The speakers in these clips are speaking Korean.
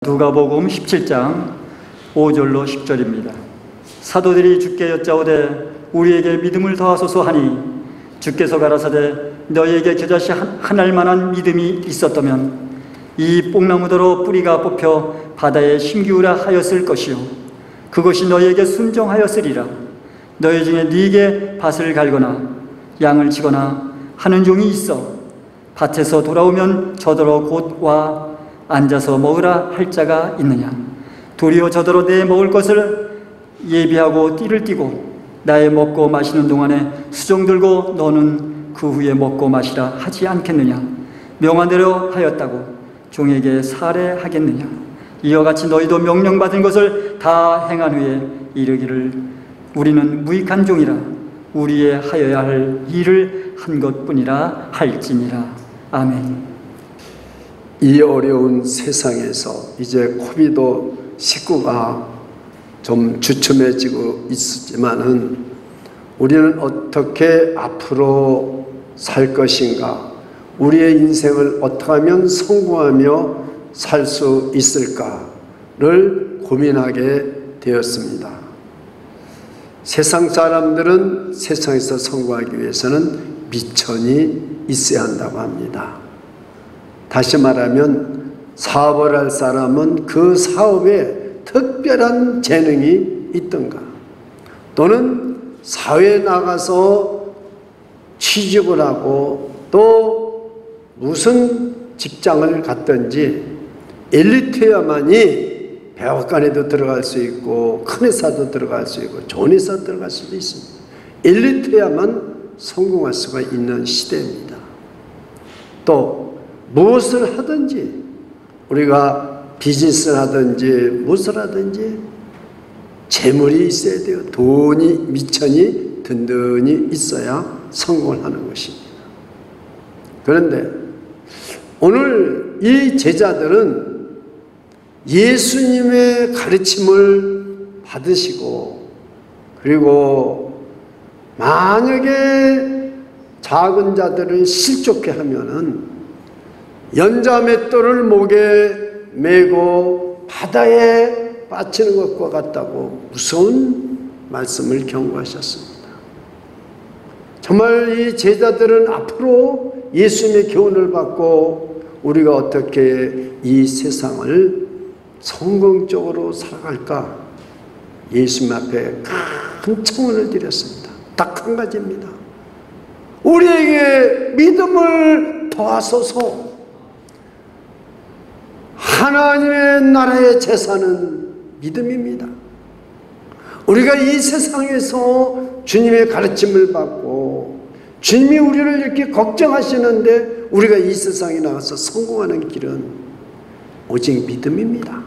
누가복음 17장 5절로 10절입니다. 사도들이 주께 여짜오되 우리에게 믿음을 더하소서 하니 주께서 가라사대 너희에게 겨자씨 한 알만한 믿음이 있었다면 이 뽕나무더러 뿌리가 뽑혀 바다에 심기우라 하였을 것이요 그것이 너희에게 순종하였으리라. 너희 중에 네게 밭을 갈거나 양을 치거나 하는 종이 있어 밭에서 돌아오면 저더러 곧 와 앉아서 먹으라 할 자가 있느냐? 도리어 저더러 내 먹을 것을 예비하고 띠를 띠고 나의 먹고 마시는 동안에 수종 들고 너는 그 후에 먹고 마시라 하지 않겠느냐? 명하대로 하였다고 종에게 살해하겠느냐? 이와 같이 너희도 명령받은 것을 다 행한 후에 이르기를 우리는 무익한 종이라 우리의 하여야 할 일을 한 것뿐이라 할지니라. 아멘. 이 어려운 세상에서 이제 코비드19가 좀 주춤해지고 있지만은 우리는 어떻게 앞으로 살 것인가, 우리의 인생을 어떻게 하면 성공하며 살 수 있을까를 고민하게 되었습니다. 세상 사람들은 세상에서 성공하기 위해서는 미천이 있어야 한다고 합니다. 다시 말하면 사업을 할 사람은 그 사업에 특별한 재능이 있던가, 또는 사회에 나가서 취직을 하고 또 무슨 직장을 갔든지 엘리트야만이 백악관에도 들어갈 수 있고 큰 회사도 들어갈 수 있고 좋은 회사 들어갈 수도 있습니다. 엘리트야만 성공할 수가 있는 시대입니다. 또 무엇을 하든지, 우리가 비즈니스를 하든지 무엇을 하든지 재물이 있어야 돼요. 돈이, 미천이 든든히 있어야 성공을 하는 것입니다. 그런데 오늘 이 제자들은 예수님의 가르침을 받으시고, 그리고 만약에 작은 자들을 실족해 하면은 연자맷돌을 목에 메고 바다에 빠지는 것과 같다고 무서운 말씀을 경고하셨습니다. 정말 이 제자들은 앞으로 예수님의 교훈을 받고 우리가 어떻게 이 세상을 성공적으로 살아갈까 예수님 앞에 큰 청원을 드렸습니다. 딱 한 가지입니다. 우리에게 믿음을 더하소서. 하나님의 나라의 재산은 믿음입니다. 우리가 이 세상에서 주님의 가르침을 받고 주님이 우리를 이렇게 걱정하시는데 우리가 이 세상에 나가서 성공하는 길은 오직 믿음입니다.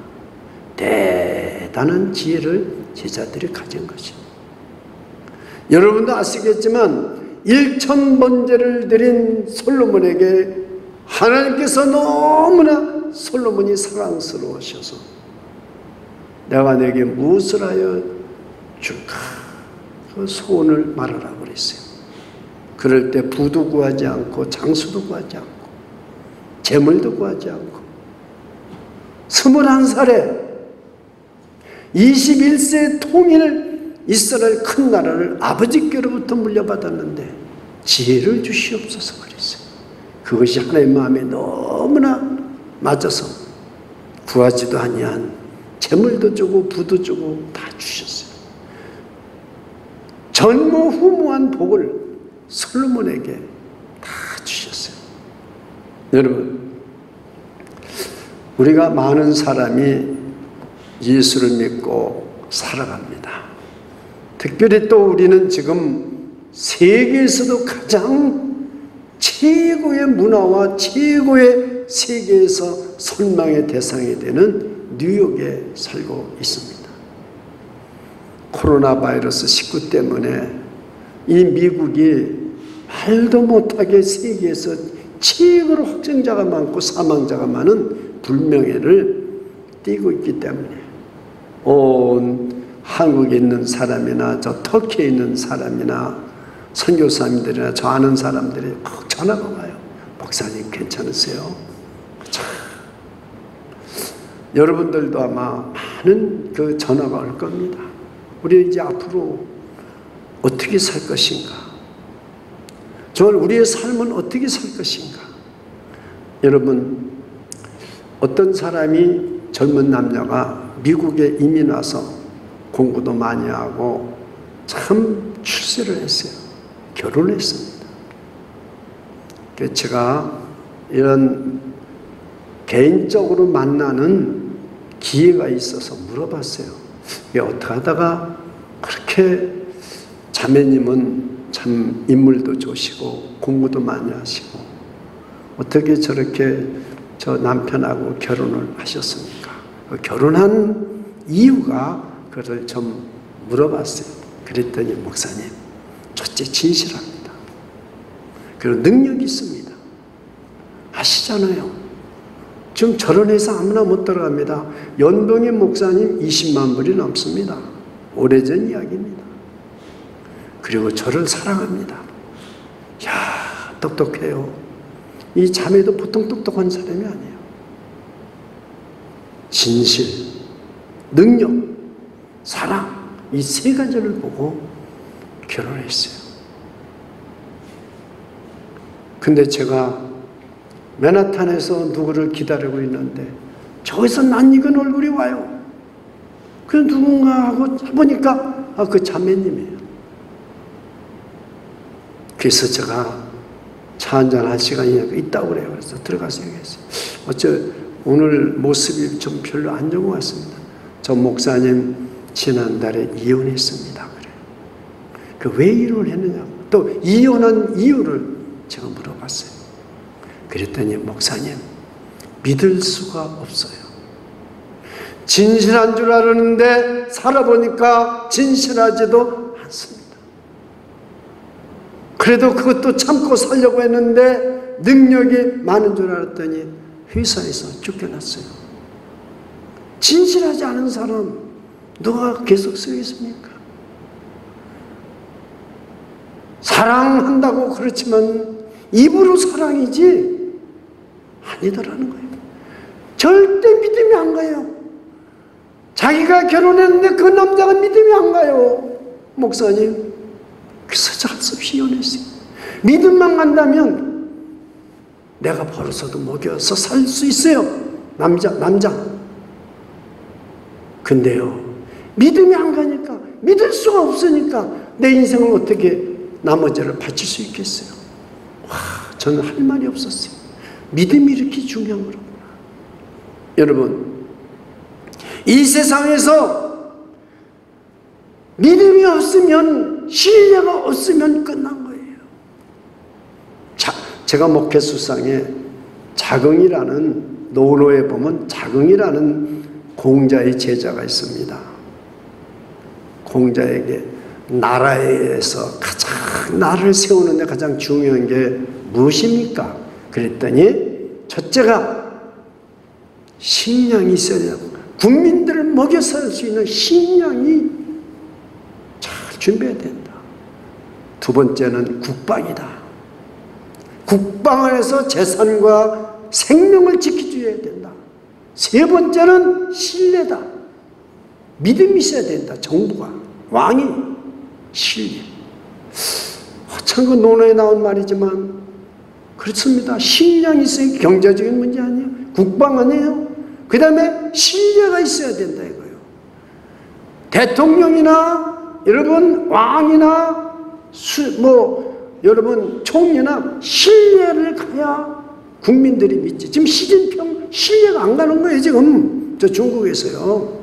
대단한 지혜를 제자들이 가진 것입니다. 여러분도 아시겠지만 1000번제를 드린 솔로몬에게 하나님께서 너무나 솔로몬이 사랑스러우셔서 내가 내게 무엇을 하여 줄까? 그 소원을 말하라 그랬어요. 그럴 때 부도 구하지 않고 장수도 구하지 않고 재물도 구하지 않고 21살에 21세 통일 이스라엘 큰 나라를 아버지께로부터 물려받았는데 지혜를 주시옵소서 그랬어요. 그것이 하나님의 마음에 너무나 맞아서 구하지도 아니한 재물도 주고 부도 주고 다 주셨어요. 전무후무한 복을 솔로몬에게 다 주셨어요. 여러분, 우리가 많은 사람이 예수를 믿고 살아갑니다. 특별히 또 우리는 지금 세계에서도 가장 최고의 문화와 최고의 세계에서 선망의 대상이 되는 뉴욕에 살고 있습니다. 코로나 바이러스 19 때문에 이 미국이 말도 못하게 세계에서 최고로 확진자가 많고 사망자가 많은 불명예를 띠고 있기 때문에 온 한국에 있는 사람이나 저 터키에 있는 사람이나 선교사님들이나 저 아는 사람들이 꼭 전화가 와요. 목사님 괜찮으세요? 여러분들도 아마 많은 그 전화가 올 겁니다. 우리 이제 앞으로 어떻게 살 것인가? 정말 우리의 삶은 어떻게 살 것인가? 여러분, 어떤 사람이 젊은 남녀가 미국에 이민 와서 공부도 많이 하고 참 출세를 했어요. 결혼했습니다. 그래서 제가 이런 개인적으로 만나는 기회가 있어서 물어봤어요. 어떻게 하다가 그렇게 자매님은 참 인물도 좋으시고 공부도 많이 하시고 어떻게 저렇게 저 남편하고 결혼을 하셨습니까? 결혼한 이유가 그걸 좀 물어봤어요. 그랬더니 목사님, 첫째 진실합니다. 그리고 능력이 있습니다. 아시잖아요. 지금 저런 회사 아무나 못 들어갑니다. 연봉의 목사님 20만 불이 넘습니다. 오래전 이야기입니다. 그리고 저를 사랑합니다. 야, 똑똑해요. 이 자매도 보통 똑똑한 사람이 아니에요. 진실, 능력, 사랑, 이 세 가지를 보고 결혼했어요. 근데 제가 맨하탄에서 누구를 기다리고 있는데 저기서 낯익은 얼굴이 와요. 그 누군가 하고 보니까 그 자매님이에요. 그래서 제가 차 한잔 할 시간이 있다고 그래요. 그래서 들어가서 얘기했어요. 오늘 모습이 좀 별로 안 좋은 것 같습니다. 저 목사님 지난달에 이혼했습니다. 그래요. 왜 이혼했느냐? 또 이혼한 이유를 제가 물어봤어요. 그랬더니 목사님, 믿을 수가 없어요. 진실한 줄 알았는데 살아보니까 진실하지도 않습니다. 그래도 그것도 참고 살려고 했는데 능력이 많은 줄 알았더니 회사에서 쫓겨났어요. 진실하지 않은 사람 누가 계속 쓰겠습니까? 사랑한다고 그렇지만 입으로 사랑이지 아니더라는 거예요. 절대 믿음이 안 가요. 자기가 결혼했는데 그 남자가 믿음이 안 가요. 목사님, 그래서 할 수 없이 이혼했어요. 믿음만 간다면 내가 벌어서도 먹여서 살 수 있어요. 남자. 근데요, 믿음이 안 가니까, 믿을 수가 없으니까 내 인생을 어떻게 나머지를 바칠 수 있겠어요? 저는 할 말이 없었어요. 믿음이 이렇게 중요한 거구나. 여러분, 이 세상에서 믿음이 없으면, 신뢰가 없으면 끝난 거예요. 제가 목회수상에 자긍이라는, 노노에 보면 자긍이라는 공자의 제자가 있습니다. 공자에게 나라에서 가장, 나라를 세우는 데 가장 중요한 게 무엇입니까? 그랬더니 첫째가 식량이 있어야 되고, 국민들을 먹여 살 수 있는 식량이 잘 준비해야 된다. 두 번째는 국방이다. 국방을 해서 재산과 생명을 지켜줘야 된다. 세 번째는 신뢰다. 믿음이 있어야 된다. 정부가, 왕이 신뢰. 참 그 논어에 나온 말이지만 그렇습니다. 식량이 있어야 경제적인 문제 아니에요. 국방 아니에요. 그 다음에 신뢰가 있어야 된다 이거예요. 대통령이나 여러분 왕이나 여러분 총리나 신뢰를 가야 국민들이 믿지. 지금 시진핑 신뢰가 안 가는 거예요. 지금 저 중국에서요.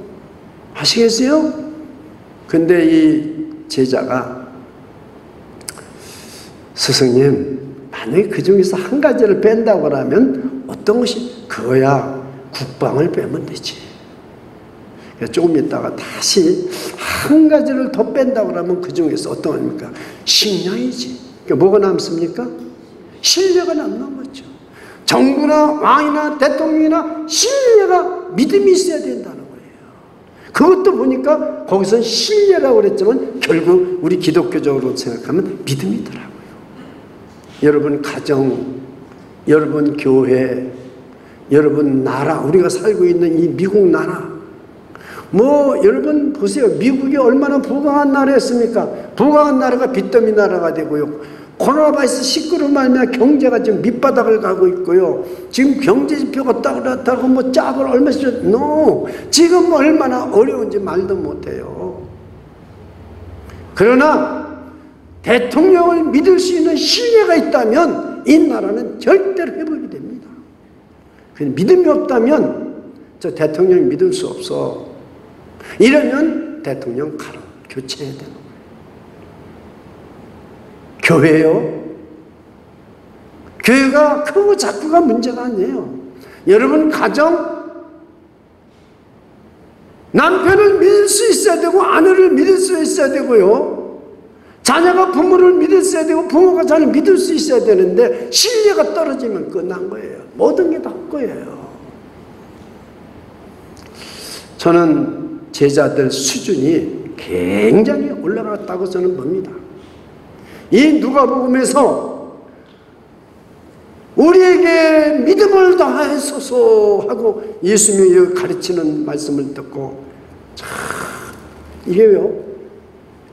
아시겠어요? 근데 이 제자가 스승님, 만약에 그 중에서 한 가지를 뺀다고 하면 어떤 것이? 그거야 국방을 빼면 되지. 조금 있다가 다시 한 가지를 더 뺀다고 하면 그 중에서 어떤 겁니까? 식량이지. 그러니까 뭐가 남습니까? 신뢰가 남는 거죠. 정부나 왕이나 대통령이나 신뢰가, 믿음이 있어야 된다는 거예요. 그것도 보니까 거기서 신뢰라고 그랬지만 결국 우리 기독교적으로 생각하면 믿음이더라고요. 여러분 가정, 여러분 교회, 여러분 나라, 우리가 살고 있는 이 미국 나라, 여러분 보세요. 미국이 얼마나 부강한 나라였습니까? 부강한 나라가 빚더미 나라가 되고요. 코로나 바이러스 19로 말미암아 경제가 지금 밑바닥을 가고 있고요. 지금 경제 지표가 따그랗다고 짝을 얼마씩 지금 얼마나 어려운지 말도 못해요. 그러나 대통령을 믿을 수 있는 신뢰가 있다면 이 나라는 절대로 회복이 됩니다. 믿음이 없다면 저 대통령 믿을 수 없어. 이러면 대통령 교체해야 되는 거예요. 교회요? 교회가 크고 작고가 문제가 아니에요. 여러분 가정, 남편을 믿을 수 있어야 되고 아내를 믿을 수 있어야 되고요. 자녀가 부모를 믿을 수 있어야 되고 부모가 자녀를 믿을 수 있어야 되는데 신뢰가 떨어지면 끝난 거예요. 모든 게 다 거예요. 저는 제자들 수준이 굉장히 올라갔다고 저는 봅니다. 이 누가복음에서 우리에게 믿음을 다하소서 하고 예수님이 가르치는 말씀을 듣고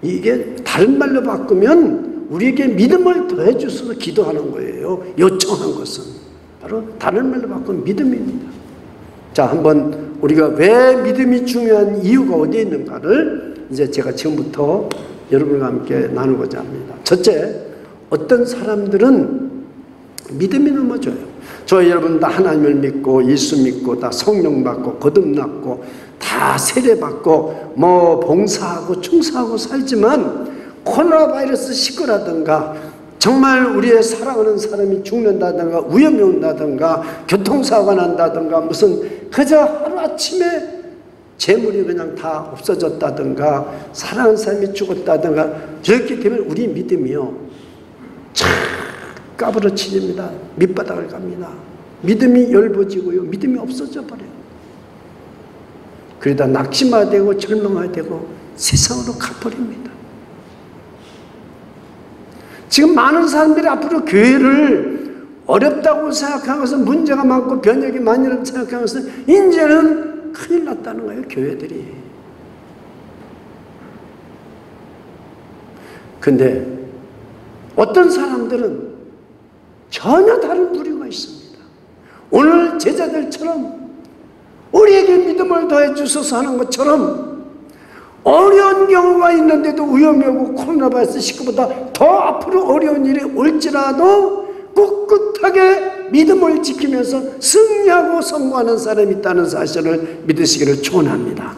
이게 다른 말로 바꾸면 우리에게 믿음을 더해 주셔서 기도하는 거예요. 요청한 것은 바로 다른 말로 바꾸면 믿음입니다. 자, 한번 우리가 왜 믿음이 중요한 이유가 어디에 있는가를 이제 제가 지금부터 여러분과 함께 나누고자 합니다. 첫째, 어떤 사람들은 믿음이 넘어져요. 저 여러분 다 하나님을 믿고 예수 믿고 다 성령 받고 거듭났고 다 세례 받고 봉사하고 충성하고 살지만 코로나 바이러스 19라든가 정말 우리의 사랑하는 사람이 죽는다든가 위험이 온다든가 교통사고가 난다든가 무슨 그저 하루아침에 재물이 그냥 다 없어졌다든가 사랑하는 사람이 죽었다든가 이렇게 되면 우리 믿음이요 참 까부러치집니다. 밑바닥을 갑니다. 믿음이 엷어지고요. 믿음이 없어져 버려요. 그러다 낙심화되고 절망화되고 세상으로 가버립니다. 지금 많은 사람들이 앞으로 교회를 어렵다고 생각하는 것은 문제가 많고 변혁이 많이라고 생각하는 것은 이제는 큰일 났다는 거예요. 교회들이. 근데 어떤 사람들은 전혀 다른 부류가 있습니다. 오늘 제자들처럼 우리에게 믿음을 더해 주셔서 하는 것처럼 어려운 경우가 있는데도 위험이 오고 코로나 바이러스 19보다 더 앞으로 어려운 일이 올지라도 꿋꿋하게 믿음을 지키면서 승리하고 성공하는 사람이 있다는 사실을 믿으시기를 축원합니다.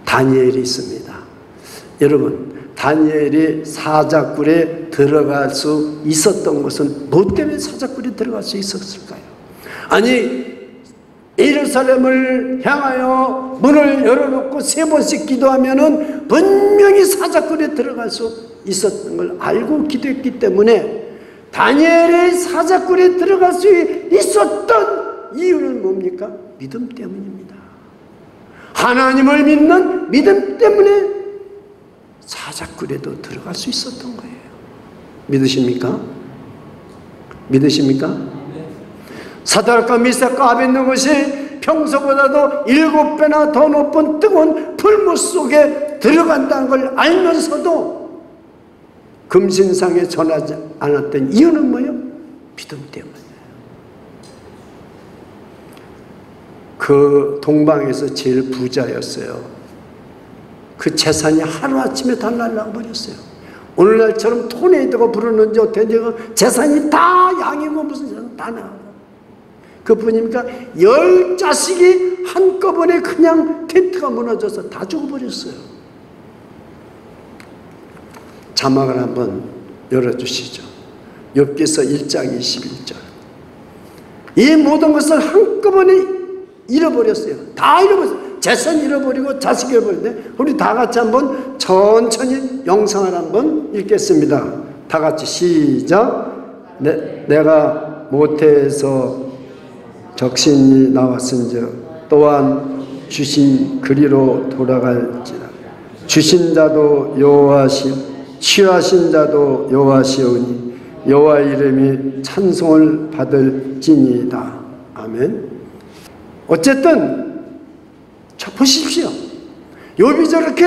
다니엘이 있습니다. 여러분, 다니엘이 사자굴에 들어갈 수 있었던 것은 뭐 때문에 사자굴에 들어갈 수 있었을까요? 아니, 예루살렘을 향하여 문을 열어놓고 3번씩 기도하면은 분명히 사자굴에 들어갈 수 있었던 걸 알고 기도했기 때문에 다니엘이 사자굴에 들어갈 수 있었던 이유는 뭡니까? 믿음 때문입니다. 하나님을 믿는 믿음 때문에 사자굴에도 들어갈 수 있었던 거예요. 믿으십니까? 믿으십니까? 사드락과 미삭과 아벳느고시 평소보다도 7배나 더 높은 뜨거운 풀무 속에 들어간다는 걸 알면서도 금신상에 전하지 않았던 이유는 뭐예요? 믿음 때문이에요. 그 동방에서 제일 부자였어요. 그 재산이 하루아침에 다 날라버렸어요. 오늘날처럼 토네이도가 부르는지 어떻게 재산이 다 양이고 무슨 재산 다 나가고 그뿐입니까? 10자식이 한꺼번에 그냥 텐트가 무너져서 다 죽어버렸어요. 자막을 한번 열어주시죠. 욥기서 1장 21절. 이 모든 것을 한꺼번에 잃어버렸어요. 다 잃어버렸어요. 재산 잃어버리고 자식 잃어버렸는데 우리 다 같이 한번 천천히 영상을 한번 읽겠습니다. 다 같이 시작. 내가 모태에서 적신이 나왔은즉 또한 주신 그리로 돌아갈지라. 주신 자도 여호와시오 취하신 자도 여호와시오니 여호와 이름이 찬송을 받을지니이다. 아멘. 어쨌든 보십시오. 욥이 저렇게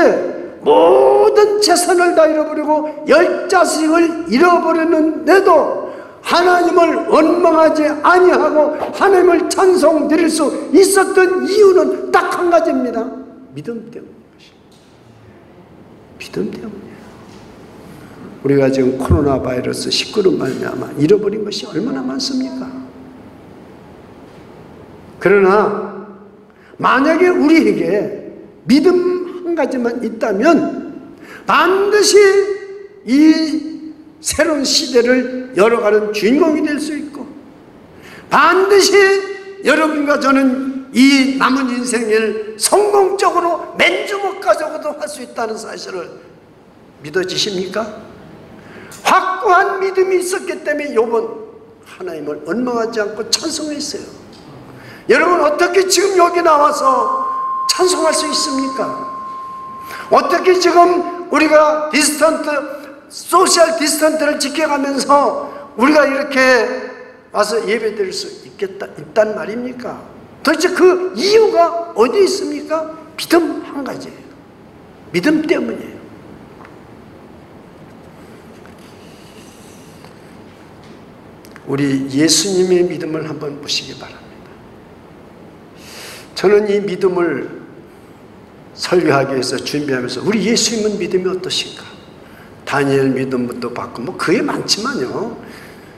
모든 재산을 다 잃어버리고 10자식을 잃어버렸는데도 하나님을 원망하지 아니하고 하나님을 찬송드릴 수 있었던 이유는 딱 한 가지입니다. 믿음 때문인 것입니다. 믿음 때문이에요. 우리가 지금 코로나 바이러스 19로 말미암아 잃어버린 것이 얼마나 많습니까? 그러나 만약에 우리에게 믿음 한 가지만 있다면 반드시 이 새로운 시대를 열어가는 주인공이 될 수 있고, 반드시 여러분과 저는 이 남은 인생을 성공적으로 맨주먹 가져고도 할 수 있다는 사실을 믿어지십니까? 확고한 믿음이 있었기 때문에 욥은 하나님을 원망하지 않고 찬송했어요. 여러분, 어떻게 지금 여기 나와서 찬송할 수 있습니까? 어떻게 지금 우리가 소셜 디스턴트를 지켜가면서 우리가 이렇게 와서 예배 드릴 수 있단 말입니까? 도대체 그 이유가 어디 있습니까? 믿음 한 가지예요. 믿음 때문이에요. 우리 예수님의 믿음을 한번 보시기 바랍니다. 저는 이 믿음을 설교하기 위해서 준비하면서 우리 예수님은 믿음이 어떠신가? 다니엘 믿음부터 받고 뭐 그게 많지만요,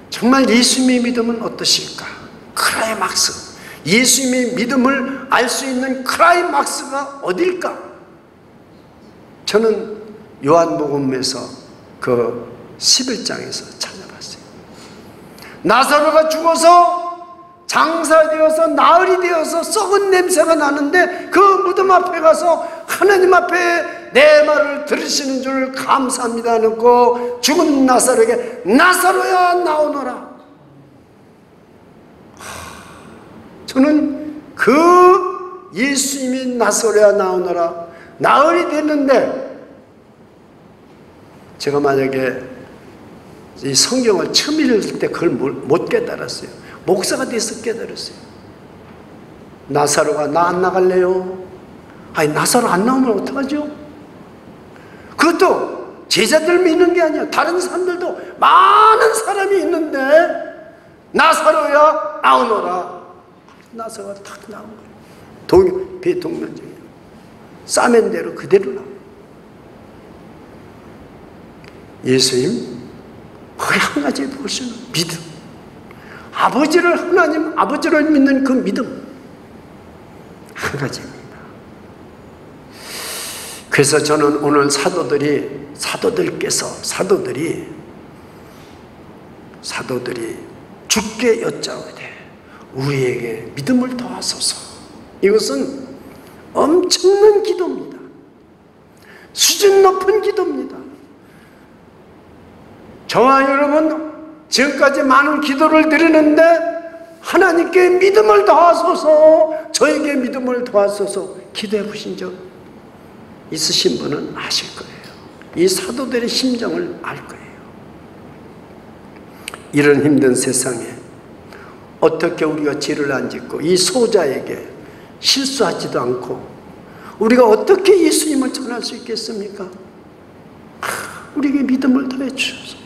정말 예수님의 믿음은 어떠실까? 클라이막스, 예수님의 믿음을 알 수 있는 클라이막스가 어딜까? 저는 요한복음에서 그 11장에서 찾아봤어요. 나사로가 죽어서 장사되어서 나흘이 되어서 썩은 냄새가 나는데 그 무덤 앞에 가서 하나님 앞에 내 말을 들으시는 줄 감사합니다 하고 죽은 나사로에게 나사로야 나오너라. 저는 그 예수님이 나사로야 나오너라 나흘이 됐는데, 제가 만약에 이 성경을 처음 읽을 때 그걸 못 깨달았어요. 목사가 돼서 깨달았어요. 나사로가 나 안 나갈래요? 아니, 나사로 안 나오면 어떡하죠? 그것도 제자들 믿는 게 아니야. 다른 사람들도 많은 사람이 있는데 나사로야 나오너라. 나사로가 탁 나온 거예요. 대동면적이에요. 싸맨 대로 그대로 나와요. 예수님, 한 가지 볼 수 있는 믿음, 아버지를, 하나님 아버지를 믿는 그 믿음 한 가지입니다. 그래서 저는 오늘 사도들이 주께 여짜오되 우리에게 믿음을 더하소서. 이것은 엄청난 기도입니다. 수준 높은 기도입니다. 저와 여러분 지금까지 많은 기도를 드리는데 하나님께 믿음을 더하소서, 저에게 믿음을 더하소서 기도해 보신 적 있으신 분은 아실 거예요. 이 사도들의 심정을 알 거예요. 이런 힘든 세상에 어떻게 우리가 죄를 안 짓고 이 소자에게 실수하지도 않고 우리가 어떻게 예수님을 전할 수 있겠습니까? 우리에게 믿음을 더해 주셔서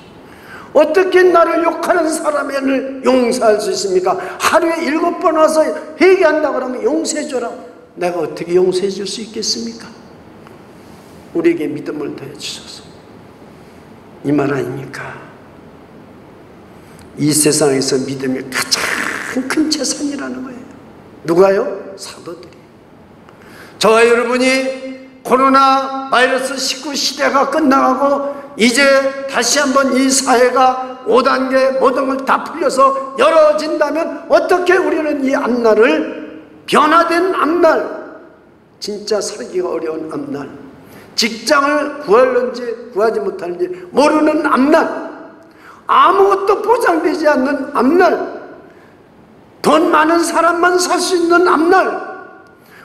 어떻게 나를 욕하는 사람을 용서할 수 있습니까? 하루에 7번 와서 회개한다 그러면 용서해 줘라. 내가 어떻게 용서해 줄 수 있겠습니까? 우리에게 믿음을 더해 주셔서. 이 말 아닙니까? 이 세상에서 믿음이 가장 큰 재산이라는 거예요. 누가요? 사도들이. 저와 여러분이 코로나 바이러스 19 시대가 끝나가고 이제 다시 한번 이 사회가 5단계 모든 걸 다 풀려서 열어진다면 어떻게 우리는 이 앞날을, 변화된 앞날, 진짜 살기가 어려운 앞날, 직장을 구할는지 구하지 못하는지 모르는 앞날, 아무것도 보장되지 않는 앞날, 돈 많은 사람만 살 수 있는 앞날,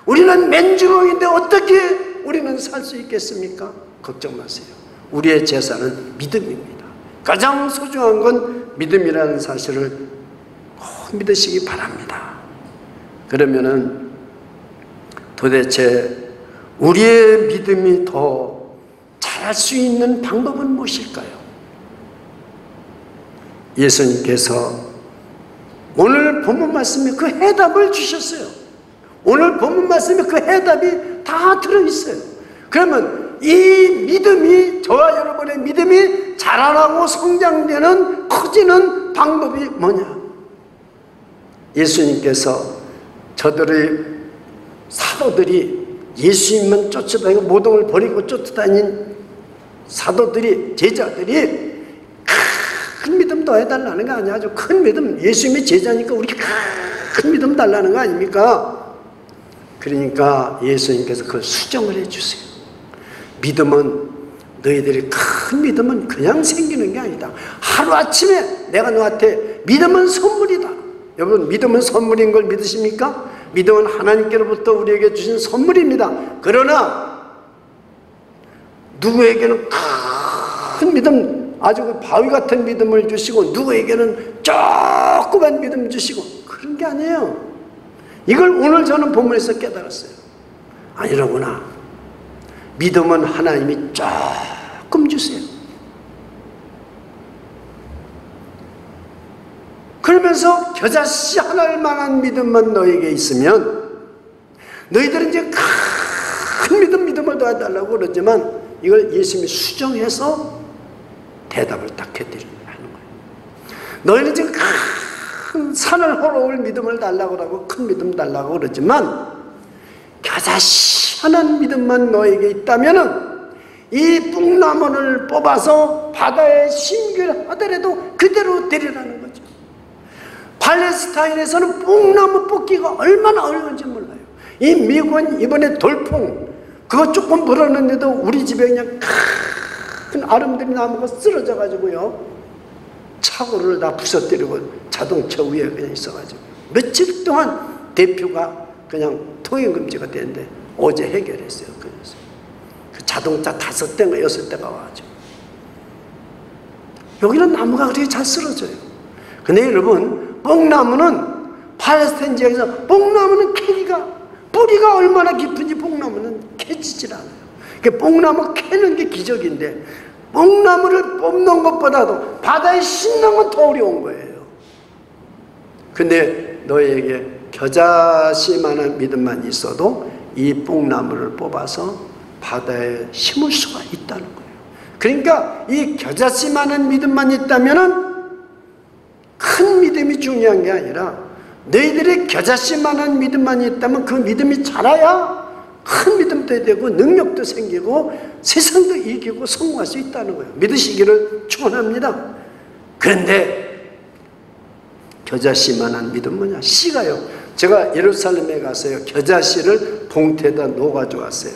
우리는 맨주먹인데 어떻게 우리는 살 수 있겠습니까? 걱정 마세요. 우리의 재산은 믿음입니다. 가장 소중한 건 믿음이라는 사실을 꼭 믿으시기 바랍니다. 그러면은 도대체 우리의 믿음이 더 자랄 수 있는 방법은 무엇일까요? 예수님께서 오늘 본문 말씀에 그 해답을 주셨어요. 오늘 본문 말씀에 그 해답이 다 들어있어요. 그러면 이 믿음이, 저와 여러분의 믿음이 자라나고 성장되는, 커지는 방법이 뭐냐? 예수님께서 저들의 사도들이 예수님만 쫓아다니고 모동을 버리고 쫓아다닌 사도들이, 제자들이 큰 믿음 더 해달라는 거 아니야? 아주 큰 믿음, 예수님의 제자니까 우리 큰 믿음 달라는 거 아닙니까? 그러니까 예수님께서 그걸 수정을 해주세요. 믿음은, 너희들이 큰 믿음은 그냥 생기는 게 아니다. 하루아침에 내가 너한테, 믿음은 선물이다. 여러분, 믿음은 선물인 걸 믿으십니까? 믿음은 하나님께로부터 우리에게 주신 선물입니다. 그러나 누구에게는 큰 믿음, 아주 그 바위 같은 믿음을 주시고, 누구에게는 조그만 믿음 주시고, 그런 게 아니에요. 이걸 오늘 저는 본문에서 깨달았어요. 아니라구나. 믿음은 하나님이 조금 주세요. 그러면서 겨자씨 하나일 만한 믿음만 너에게 있으면, 너희들은 이제 큰 믿음을 더해달라고 그러지만, 이걸 예수님이 수정해서 대답을 딱 해드리는 거예요. 너희는 지금 큰 산을 헐어올 믿음을 달라고 하고 큰 믿음 달라고 그러지만, 겨자씨 하나는 믿음만 너에게 있다면은 이 뽕나무를 뽑아서 바다에 심길하더라도 그대로 되리라는 거죠. 팔레스타인에서는 뽕나무 뽑기가 얼마나 어려운지 몰라요. 이 미국은 이번에 돌풍 그거 조금 불었는데도 우리 집에 그냥 큰 아름드리 나무가 쓰러져 가지고요, 차고를 다 부서뜨리고 자동차 위에 그냥 있어가지고 며칠 동안 대표가 그냥 통행금지가 되는데 어제 해결했어요. 그래서 그 자동차 5대인가 6대가 와가지고, 여기는 나무가 그렇게 잘 쓰러져요. 근데 여러분, 뽕나무는 팔레스타인 지역에서 뽕나무는 뿌리가 얼마나 깊은지 뽕나무는 캐지질 않아요. 그러니까 뽕나무 캐는 게 기적인데, 뽕나무를 뽑는 것보다도 바다에 싣는 건 더 어려운 거예요. 근데 너에게 겨자씨만한 믿음만 있어도 이 뽕나무를 뽑아서 바다에 심을 수가 있다는 거예요. 그러니까 이 겨자씨만한 믿음만 있다면은 큰 믿음이 중요한 게 아니라, 너희들의 겨자씨만한 믿음만 있다면 그 믿음이 자라야 큰 믿음도 되고 능력도 생기고 세상도 이기고 성공할 수 있다는 거예요. 믿으시기를 축원합니다. 그런데 겨자씨만한 믿음 뭐냐? 씨가요. 제가 예루살렘에 가서요, 겨자씨를 봉투에다 놓아가지고 왔어요.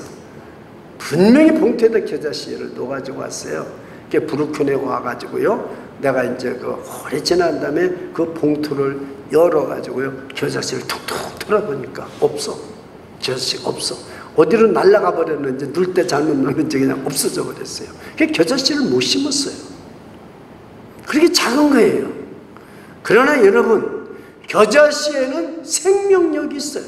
분명히 봉투에다 겨자씨를 놓아가지고 왔어요. 이렇게 브루클린에 와가지고요, 내가 이제 그 오래 지난 다음에 그 봉투를 열어가지고요, 겨자씨를 툭툭 털어보니까 없어. 겨자씨 없어. 어디로 날아가 버렸는지, 넣을 때 잘못 넣는지 그냥 없어져 버렸어요. 그러니까 겨자씨를 못 심었어요. 그렇게 작은 거예요. 그러나 여러분, 겨자씨에는 생명력이 있어요.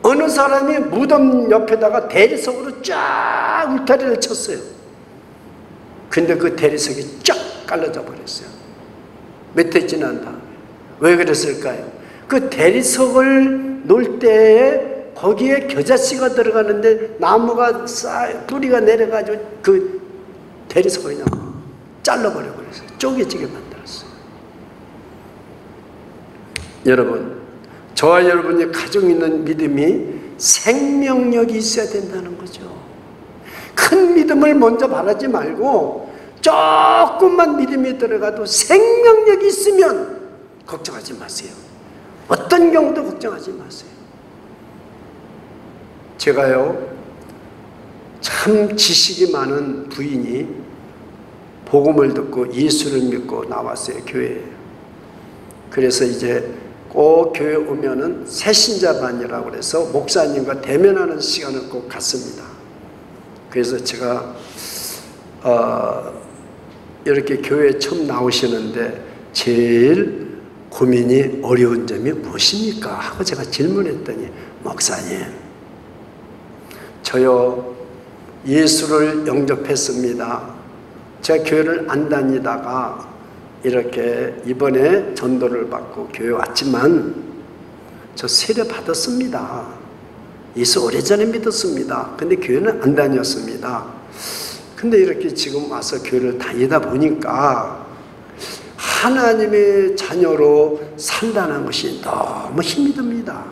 어느 사람이 무덤 옆에다가 대리석으로 쫙 울타리를 쳤어요. 근데 그 대리석이 쫙 깔라져 버렸어요. 몇 해 지난 다음에. 왜 그랬을까요? 그 대리석을 놓을 때에 거기에 겨자씨가 들어가는데 나무가 뿌리가 내려가지고 그 대리석을 그냥 잘라버려 버렸어요. 쪼개지게 만들었어요. 여러분, 저와 여러분이 가지고 있는 믿음이 생명력이 있어야 된다는 거죠. 큰 믿음을 먼저 바라지 말고 조금만 믿음이 들어가도 생명력이 있으면 걱정하지 마세요. 어떤 경우도 걱정하지 마세요. 제가요, 참 지식이 많은 부인이 복음을 듣고 예수를 믿고 나왔어요, 교회에. 그래서 이제 꼭 교회 오면은 새신자반이라고 그래서 목사님과 대면하는 시간을 꼭 갖습니다. 그래서 제가 이렇게 교회에 처음 나오시는데 제일 고민이 어려운 점이 무엇입니까? 하고 제가 질문했더니, 목사님, 저요 예수를 영접했습니다. 제가 교회를 안 다니다가 이렇게 이번에 전도를 받고 교회 왔지만 저 세례 받았습니다. 예수 오래전에 믿었습니다. 근데 교회는 안 다녔습니다. 근데 이렇게 지금 와서 교회를 다니다 보니까 하나님의 자녀로 산다는 것이 너무 힘이 듭니다.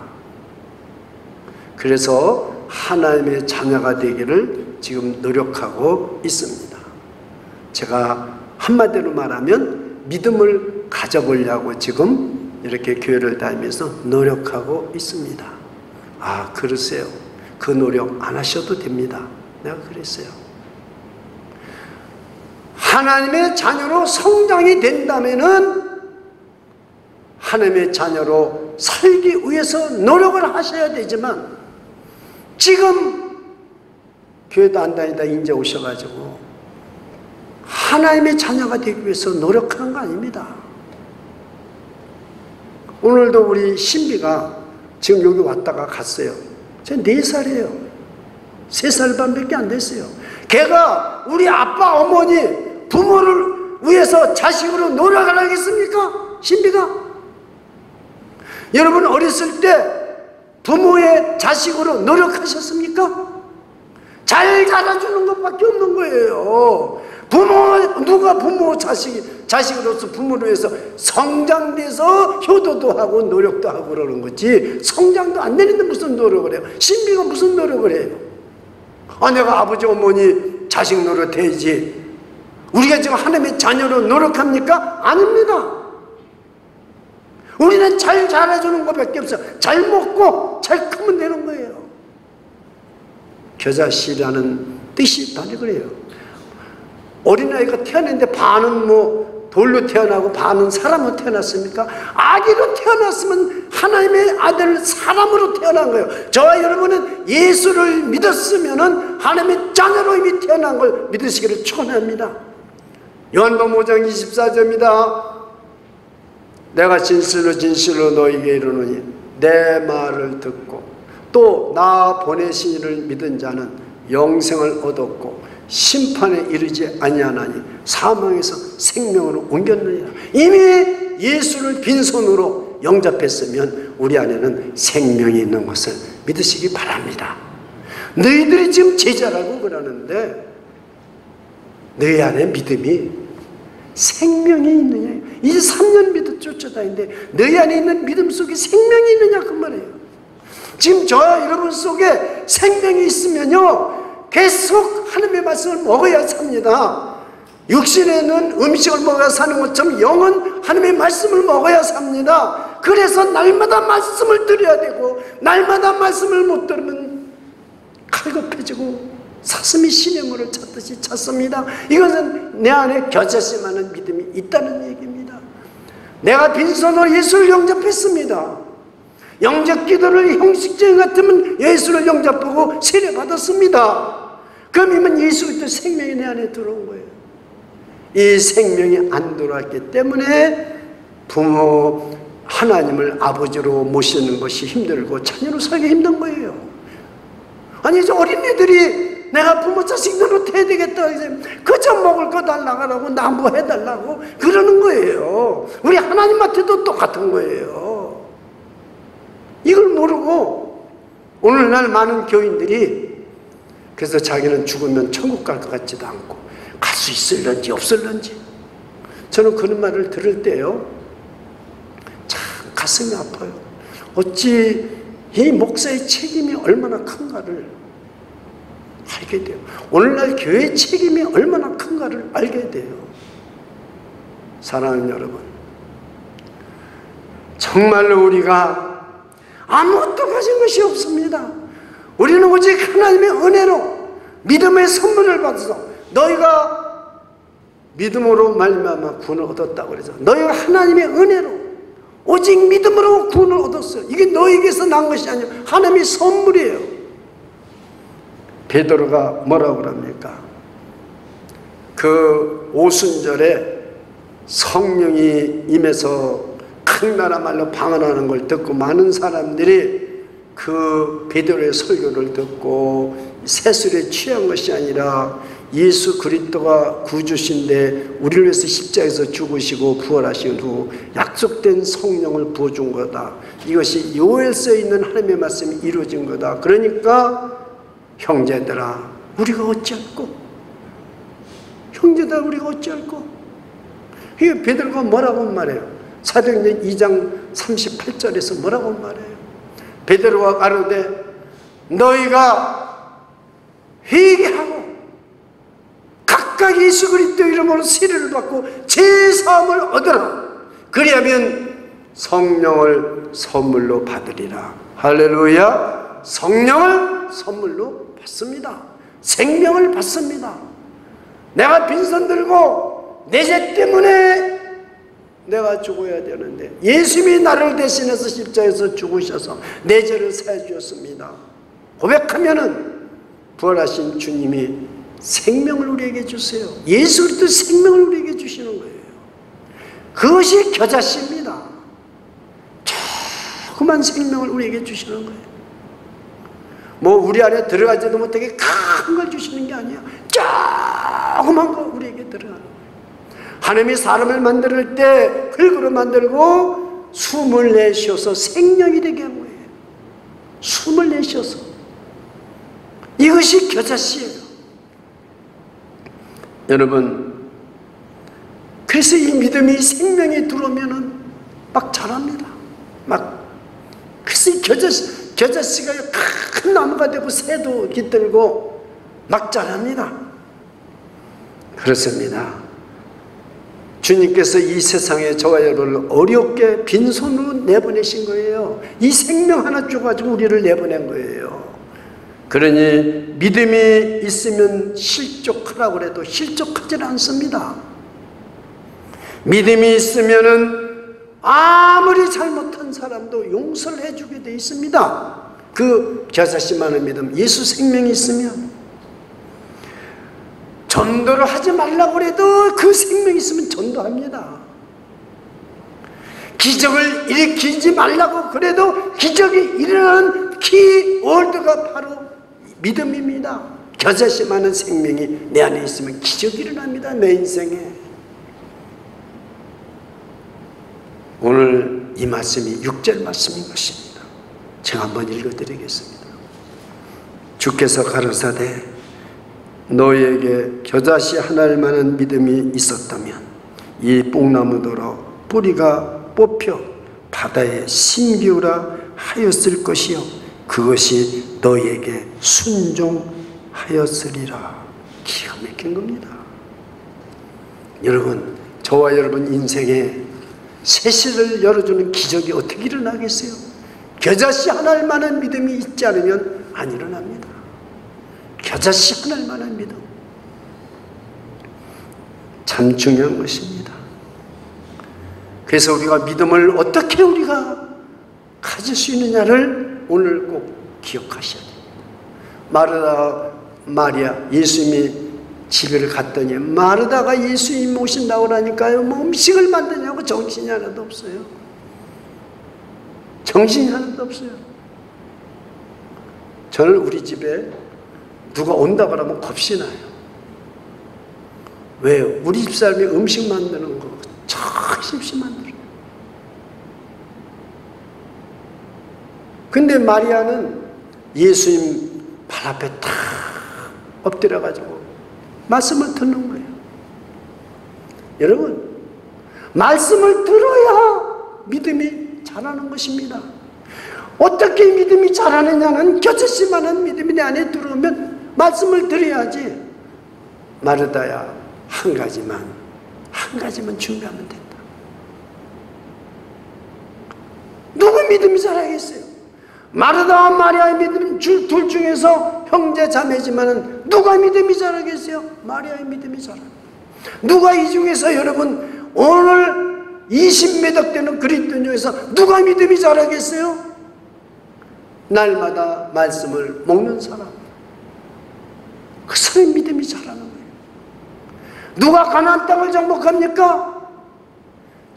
그래서 하나님의 자녀가 되기를 지금 노력하고 있습니다. 제가 한마디로 말하면 믿음을 가져보려고 지금 이렇게 교회를 다니면서 노력하고 있습니다. 아, 그러세요. 그 노력 안 하셔도 됩니다. 내가 그랬어요. 하나님의 자녀로 성장이 된다면은 하나님의 자녀로 살기 위해서 노력을 하셔야 되지만 지금 교회도 안 다니다 이제 오셔가지고 하나님의 자녀가 되기 위해서 노력하는 거 아닙니다. 오늘도 우리 신비가 지금 여기 왔다가 갔어요. 제 4살이에요. 3살 반밖에 안 됐어요. 걔가 우리 아빠 어머니 부모를 위해서 자식으로 노력을 하겠습니까? 신비가? 여러분 어렸을 때 부모의 자식으로 노력하셨습니까? 잘 자라주는 것밖에 없는 거예요. 누가 부모 자식으로서 부모를 위해서 성장돼서 효도도 하고 노력도 하고 그러는 거지, 성장도 안 되는데 무슨 노력을 해요? 신비가 무슨 노력을 해요? 아, 내가 아버지 어머니 자식 노릇해야지. 우리가 지금 하나님의 자녀로 노력합니까? 아닙니다. 우리는 잘 자라주는 것밖에 없어. 잘 먹고 잘 크면 되는 거예요. 겨자씨라는 뜻이 바로 그래요. 어린아이가 태어났는데 반은 돌로 태어나고 반은 사람으로 태어났습니까? 아기로 태어났으면 하나님의 아들 사람으로 태어난 거예요. 저와 여러분은 예수를 믿었으면 하나님의 자녀로 이미 태어난 걸 믿으시기를 축원합니다. 요한복음 5장 24절입니다. 내가 진실로 진실로 너희에게 이르노니 내 말을 듣고 또 나 보내신 이를 믿은 자는 영생을 얻었고 심판에 이르지 아니하나니 사망에서 생명으로 옮겼느니라. 이미 예수를 빈손으로 영접했으면 우리 안에는 생명이 있는 것을 믿으시기 바랍니다. 너희들이 지금 제자라고 그러는데 너희 안에 믿음이 생명이 있느냐? 이제 3년 믿어 쫓아다니는데 너희 안에 있는 믿음 속에 생명이 있느냐 그 말이에요. 지금 저와 여러분 속에 생명이 있으면요 계속 하나님의 말씀을 먹어야 삽니다. 육신에는 음식을 먹어야 사는 것처럼 영은 하나님의 말씀을 먹어야 삽니다. 그래서 날마다 말씀을 드려야 되고 날마다 말씀을 못 들으면 칼급해지고 사슴이 시냇물을 찾듯이 찾습니다. 이것은 내 안에 겨자씨만한 믿음이 있다는 얘기입니다. 내가 빈손으로 예수를 영접했습니다. 영접 기도를 형식적인 같으면 예수를 영접하고 세례 받았습니다. 그러면 예수부터 생명이 내 안에 들어온 거예요. 이 생명이 안 들어왔기 때문에 부모 하나님을 아버지로 모시는 것이 힘들고 자녀로 살기 힘든 거예요. 아니 저 어린이들이 내가 부모 자식 노릇해야 되겠다 그저 먹을 거 달라고 나뭐 해달라고 그러는 거예요. 우리 하나님한테도 똑같은 거예요. 이걸 모르고 오늘날 많은 교인들이 그래서 자기는 죽으면 천국 갈 것 같지도 않고 갈 수 있을런지 없을런지 저는 그런 말을 들을 때요 참 가슴이 아파요. 어찌 이 목사의 책임이 얼마나 큰가를 알게 돼요. 오늘날 교회의 책임이 얼마나 큰가를 알게 돼요. 사랑하는 여러분, 정말로 우리가 아무것도 가진 것이 없습니다. 우리는 오직 하나님의 은혜로 믿음의 선물을 받아서 너희가 믿음으로 말미암아 구원을 얻었다고 그래서 너희가 하나님의 은혜로 오직 믿음으로 구원을 얻었어요. 이게 너희에게서 난 것이 아니라 하나님의 선물이에요. 베드로가 뭐라고 그럽니까? 그 오순절에 성령이 임해서 큰 당나라 말로 방언하는 걸 듣고 많은 사람들이 그 베드로의 설교를 듣고 세술에 취한 것이 아니라 예수 그리스도가 구주신데 우리를 위해서 십자가에서 죽으시고 부활하신 후 약속된 성령을 부어준 거다. 이것이 요엘서에 있는 하나님의 말씀이 이루어진 거다. 그러니까 형제들아 우리가 어찌할꼬? 형제들아 우리가 어찌할꼬? 이게 베드로가 뭐라고 말해요? 사도행전 2장 38절에서 뭐라고 말해요? 베드로가 가로되 너희가 회개하고 각각 예수 그리스도 이름으로 세례를 받고 제사함을 얻으라. 그리하면 성령을 선물로 받으리라. 할렐루야. 성령을 선물로 받습니다. 생명을 받습니다. 내가 빈손 들고 내 죄 때문에 내가 죽어야 되는데 예수님이 나를 대신해서 십자가에서 죽으셔서 내 죄를 사해 주었습니다. 고백하면은 부활하신 주님이 생명을 우리에게 주세요. 예수 그리스도 생명을 우리에게 주시는 거예요. 그것이 겨자씨입니다. 조그만 생명을 우리에게 주시는 거예요. 뭐 우리 안에 들어가지도 못하게 큰 걸 주시는 게 아니야. 조그만 거 우리에게 들어가는 거예요. 하나님이 사람을 만들 때 흙으로 만들고 숨을 내쉬어서 생명이 되게 한 거예요. 숨을 내쉬어서. 이것이 겨자씨예요. 여러분, 그래서 이 믿음이 생명이 들어오면은 막 자랍니다. 그래서 이 겨자씨가 큰 나무가 되고 새도 깃들고 막 자랍니다. 그렇습니다. 주님께서 이 세상에 저와 여러분을 어렵게 빈손으로 내보내신 거예요. 이 생명 하나 줘가지고 우리를 내보낸 거예요. 그러니 믿음이 있으면 실족하라고 해도 실족하지는 않습니다. 믿음이 있으면은 아무리 잘못한 사람도 용서를 해주게 돼 있습니다. 그 겨자씨만한 믿음, 예수 생명이 있으면 전도를 하지 말라고 해도 그 생명이 있으면 전도합니다. 기적을 일으키지 말라고 그래도 기적이 일어나는 키워드가 바로 믿음입니다. 겨자씨 많은 생명이 내 안에 있으면 기적이 일어납니다. 내 인생에. 오늘 이 말씀이 6절 말씀인 것입니다. 제가 한번 읽어드리겠습니다. 주께서 가라사대 너희에게 겨자씨 하나일 만한 믿음이 있었다면 이 뽕나무더러 뿌리가 뽑혀 바다에 심기우라 하였을 것이요 그것이 너희에게 순종하였으리라. 기가 막힌 겁니다. 여러분, 저와 여러분 인생에 새실을 열어주는 기적이 어떻게 일어나겠어요? 겨자씨 하나일 만한 믿음이 있지 않으면 안 일어납니다. 겨자씨 하나일 만한 믿음, 참 중요한 것입니다. 그래서 우리가 믿음을 어떻게 우리가 가질 수 있느냐를 오늘 꼭 기억하셔야 됩니다. 마르다 마리아, 예수님이 집에를 갔더니 마르다가 예수님 모신다고 하니까요, 뭐 음식을 만드냐고 정신이 하나도 없어요. 정신이 하나도 없어요. 저는 우리 집에 누가 온다고 하면 겁이 나요. 왜요? 우리 집사람이 음식 만드는 거 정신없이 만들어요. 근데 마리아는 예수님 발 앞에 탁 엎드려가지고 말씀을 듣는 거예요. 여러분, 말씀을 들어야 믿음이 자라는 것입니다. 어떻게 믿음이 자라느냐는 겨자씨만한 믿음이 내 안에 들어오면 말씀을 들어야지. 마르다야, 한 가지만 준비하면 된다. 누구 믿음이 자라겠어요? 마르다와 마리아의 믿음 둘 중에서 형제 자매지만은 누가 믿음이 자라겠어요? 마리아의 믿음이 자라. 누가 이 중에서 여러분 오늘 20매덕 되는 그리스도 중에서 누가 믿음이 자라겠어요? 날마다 말씀을 먹는 사람. 그 사람의 믿음이 자라는 거예요. 누가 가나안 땅을 정복합니까?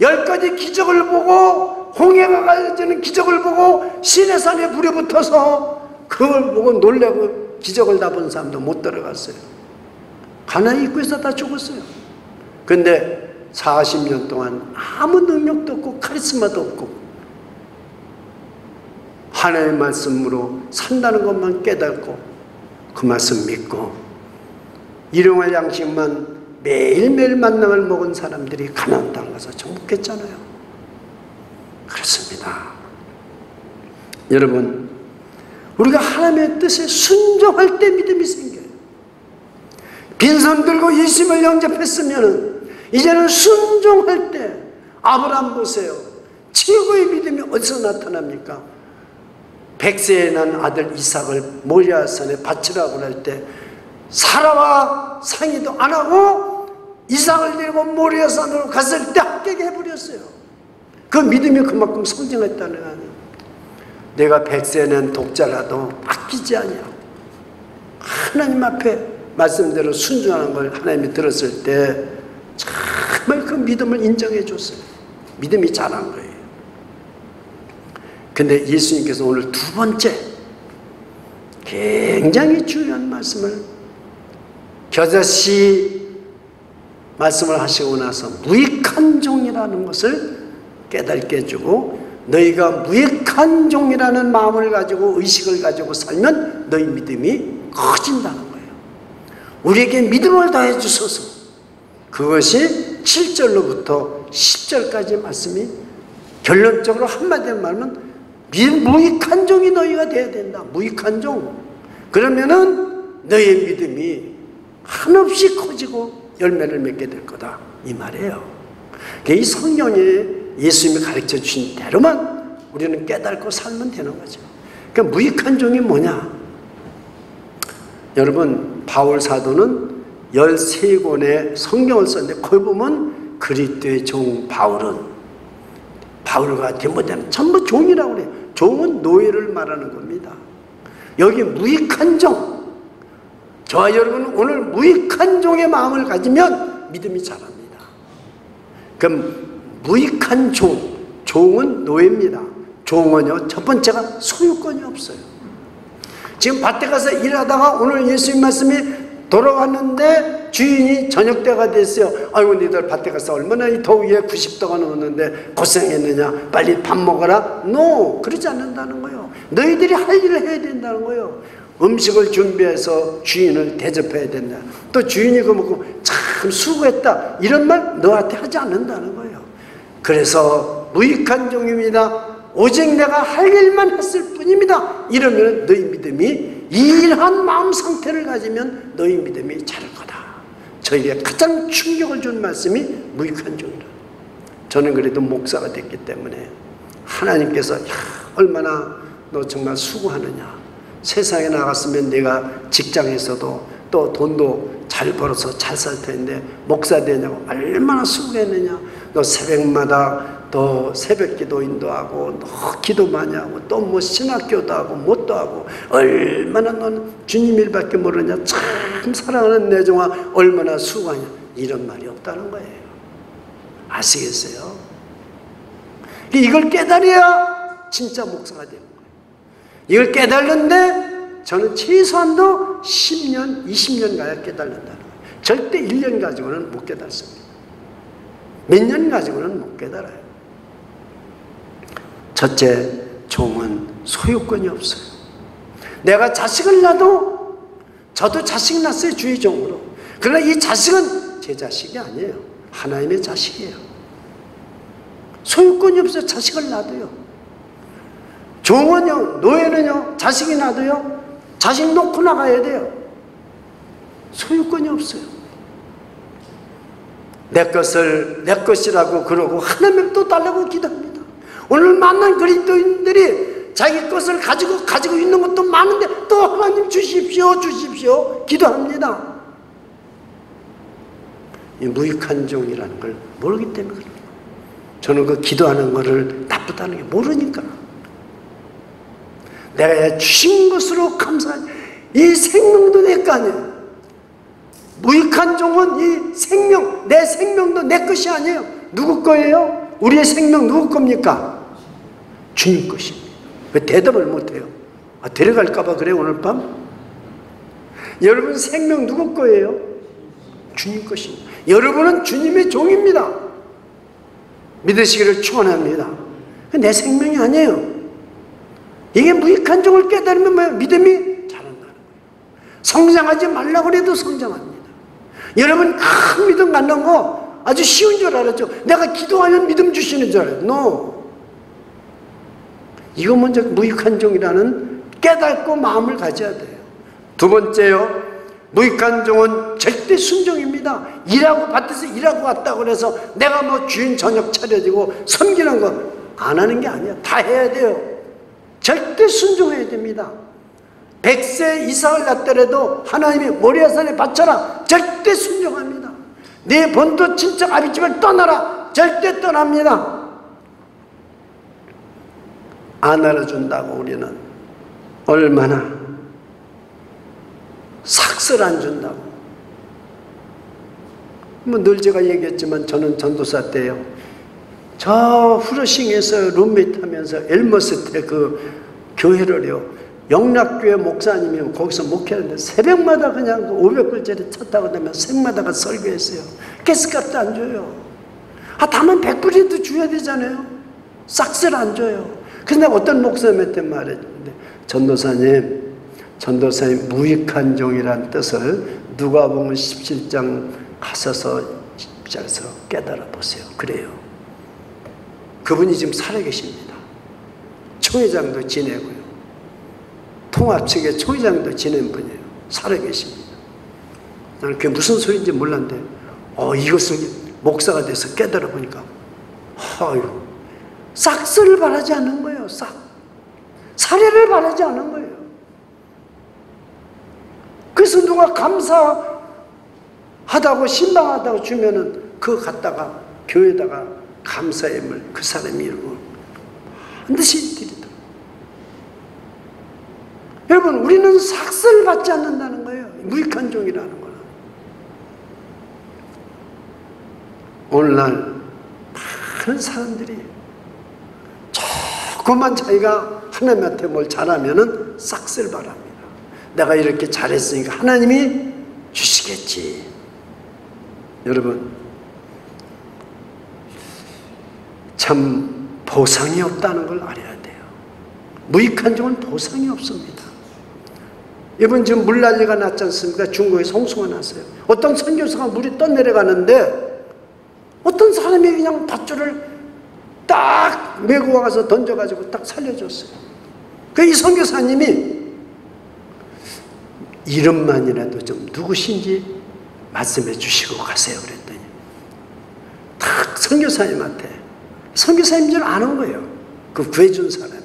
10가지 기적을 보고 홍해가 가지는 기적을 보고 시내산에 불에 붙어서 그걸 보고 놀라고 기적을 다 본 사람도 못 들어갔어요. 가나안 입구에서 다 죽었어요. 근데 40년 동안 아무 능력도 없고 카리스마도 없고 하나님의 말씀으로 산다는 것만 깨닫고 그 말씀 믿고 일용할 양식만 매일매일 만남을 먹은 사람들이 가나안 땅 가서 정복했잖아요. 그렇습니다. 여러분, 우리가 하나님의 뜻에 순종할 때 믿음이 생겨요. 빈손 들고 예수님을 영접했으면 이제는 순종할 때 아브라함 보세요. 최고의 믿음이 어디서 나타납니까? 100세에 난 아들 이삭을 모리아산에 바치라고 할 때 사라와 상의도 안 하고 이삭을 데리고 모리아산으로 갔을 때 합격해 해버렸어요. 그 믿음이 그만큼 성장했다는 거 아니에요. 내가 100세 낸 독자라도 아끼지 아니하고 하나님 앞에 말씀대로 순종하는 걸 하나님이 들었을 때 정말 그 믿음을 인정해 줬어요. 믿음이 자란 거예요. 근데 예수님께서 오늘 두 번째 굉장히 중요한 말씀을 겨자씨 말씀을 하시고 나서 무익한 종이라는 것을 깨닫게 해주고 너희가 무익한 종이라는 마음을 가지고 의식을 가지고 살면 너희 믿음이 커진다는 거예요. 우리에게 믿음을 더해 주소서. 그것이 7절로부터 10절까지 말씀이 결론적으로 한마디로 말하면 무익한 종이 너희가 돼야 된다. 무익한 종. 그러면은 너희의 믿음이 한없이 커지고 열매를 맺게 될 거다. 이 말이에요. 이 성경에 예수님이 가르쳐 주신 대로만 우리는 깨닫고 살면 되는 거죠. 그러니까 무익한 종이 뭐냐? 여러분, 바울 사도는 13권의 성경을 썼는데 거기 보면 그리스도의 종 바울과 디모데는 전부 종이라고 그래요. 종은 노예를 말하는 겁니다. 여기 무익한 종, 저와 여러분은 오늘 무익한 종의 마음을 가지면 믿음이 자랍니다. 그럼 무익한 종은 노예입니다. 종은요, 첫 번째가 소유권이 없어요. 지금 밭에 가서 일하다가 오늘 예수님 말씀이 돌아왔는데 주인이 저녁 때가 됐어요. 아이고 니들 밭에 가서 얼마나 이 더위에 90도가 넘었는데 고생했느냐, 빨리 밥 먹어라. 그러지 않는다는 거예요. 너희들이 할 일을 해야 된다는 거예요. 음식을 준비해서 주인을 대접해야 된다. 또 주인이 그거 먹고 참 수고했다 이런 말 너한테 하지 않는다는 거예요. 그래서 무익한 종입니다. 오직 내가 할 일만 했을 뿐입니다. 이러면 너희 믿음이 이러한 마음 상태를 가지면 너희 믿음이 자랄 거다. 저에게 가장 충격을 준 말씀이 무익한 종이라. 저는 그래도 목사가 됐기 때문에 하나님께서 얼마나 너 정말 수고하느냐. 세상에 나갔으면 내가 직장에서도 또 돈도 잘 벌어서 잘 살 텐데 목사 되냐고 얼마나 수고했느냐. 너 새벽마다 또 새벽 기도 인도하고 너 기도 많이 하고 또 뭐 신학교도 하고 뭣도 하고 얼마나 넌 주님 일밖에 모르냐. 참 사랑하는 내 종아 얼마나 수고하냐. 이런 말이 없다는 거예요. 아시겠어요? 이걸 깨달아야 진짜 목사가 되는 거예요. 이걸 깨달는데 저는 최소한도 10년, 20년 가야 깨달는다는 거예요. 절대 1년 가지고는 못 깨닫습니다. 몇 년 가지고는 못 깨달아요. 첫째, 종은 소유권이 없어요. 내가 자식을 낳아도 저도 자식 낳았어요. 주의 종으로. 그러나 이 자식은 제 자식이 아니에요. 하나님의 자식이에요. 소유권이 없어요. 자식을 낳아도요. 종은요, 노예는요, 자식이 낳아도요, 자식 놓고 나가야 돼요. 소유권이 없어요. 내 것을 내 것이라고 그러고 하나님 또 달라고 기도합니다. 오늘 만난 그리스도인들이 자기 것을 가지고 있는 것도 많은데 또 하나님 주십시오 기도합니다. 이 무익한 종이라는 걸 모르기 때문에 그래요. 저는 그 기도하는 거를 나쁘다는 게 모르니까. 내가 주신 것으로 감사하니 이 생명도 내 거 아니에요. 무익한 종은 이 생명, 내 생명도 내 것이 아니에요. 누구 거예요? 우리의 생명 누구 겁니까? 주님 것입니다. 왜 대답을 못해요? 데려갈까 봐 그래 오늘 밤? 여러분 생명 누구 거예요? 주님 것입니다. 여러분은 주님의 종입니다. 믿으시기를 축원합니다. 내 생명이 아니에요. 이게 무익한 종을 깨달으면 뭐예요? 믿음이 자란다는 거예요. 성장하지 말라고 해도 성장합니다. 여러분 큰 믿음 갖는 거 아주 쉬운 줄 알았죠. 내가 기도하면 믿음 주시는 줄 알아요. No. 이거 먼저 무익한 종이라는 깨닫고 마음을 가져야 돼요. 두 번째요, 무익한 종은 절대 순종입니다. 일하고 밭에서 일하고 왔다고 해서 내가 뭐 주인 저녁 차려주고 섬기는 거 안 하는 게 아니야. 다 해야 돼요. 절대 순종해야 됩니다. 100세 이상을 낳더라도 하나님이 모리아산에 바쳐라. 절대 순종합니다. 네 본토 친척 아비집을 떠나라. 절대 떠납니다. 안 알아준다고 우리는 얼마나 삭슬 안 준다고. 뭐 늘 제가 얘기했지만 저는 전도사 때요, 저 후러싱에서 룸메이트 하면서 엘머스트 그 교회를요, 영락교회 목사님이 거기서 목회하는데 새벽마다 그냥 500불짜리 차 타고 다니면 새벽마다가 설교했어요. 가스값도 안 줘요. 다만 100불이라도 줘야 되잖아요. 싹쓸 안 줘요. 그래서 내가 어떤 목사님한테 말했는데, 전도사님 무익한 종이란 뜻을 누가복음 17장 가서서 깨달아 보세요. 그래요. 그분이 지금 살아계십니다. 총회장도 지내고요, 통합측의 총회장도 지낸 분이에요. 살아계십니다. 나는 그게 무슨 소리인지 몰랐는데 이것을 목사가 돼서 깨달아 보니까 싹쓸을 바라지 않는 거예요. 사례를 바라지 않는 거예요. 그래서 누가 감사하다고 신방하다고 주면은 그거 갖다가 교회에다가 감사의 물 그 사람 이름으로 반드시 드리도록. 여러분 우리는 삭슬 받지 않는다는 거예요. 무익한 종이라는 거는. 오늘날 많은 사람들이 조금만 자기가 하나님한테 뭘 잘하면은 싹쓸 바랍니다. 내가 이렇게 잘했으니까 하나님이 주시겠지. 여러분 참 보상이 없다는 걸 알아야 돼요. 무익한 종은 보상이 없습니다. 이번 지금 물난리가 났지 않습니까? 중국에서 홍수가 났어요. 어떤 선교사가 물이 떠내려가는데 어떤 사람이 그냥 밧줄을 딱 메고 와서 던져가지고 딱 살려줬어요. 이 선교사님이 이름만이라도 좀 누구신지 말씀해 주시고 가세요 그랬더니 딱 선교사님한테, 선교사님 줄 아는 거예요. 그 구해준 사람이.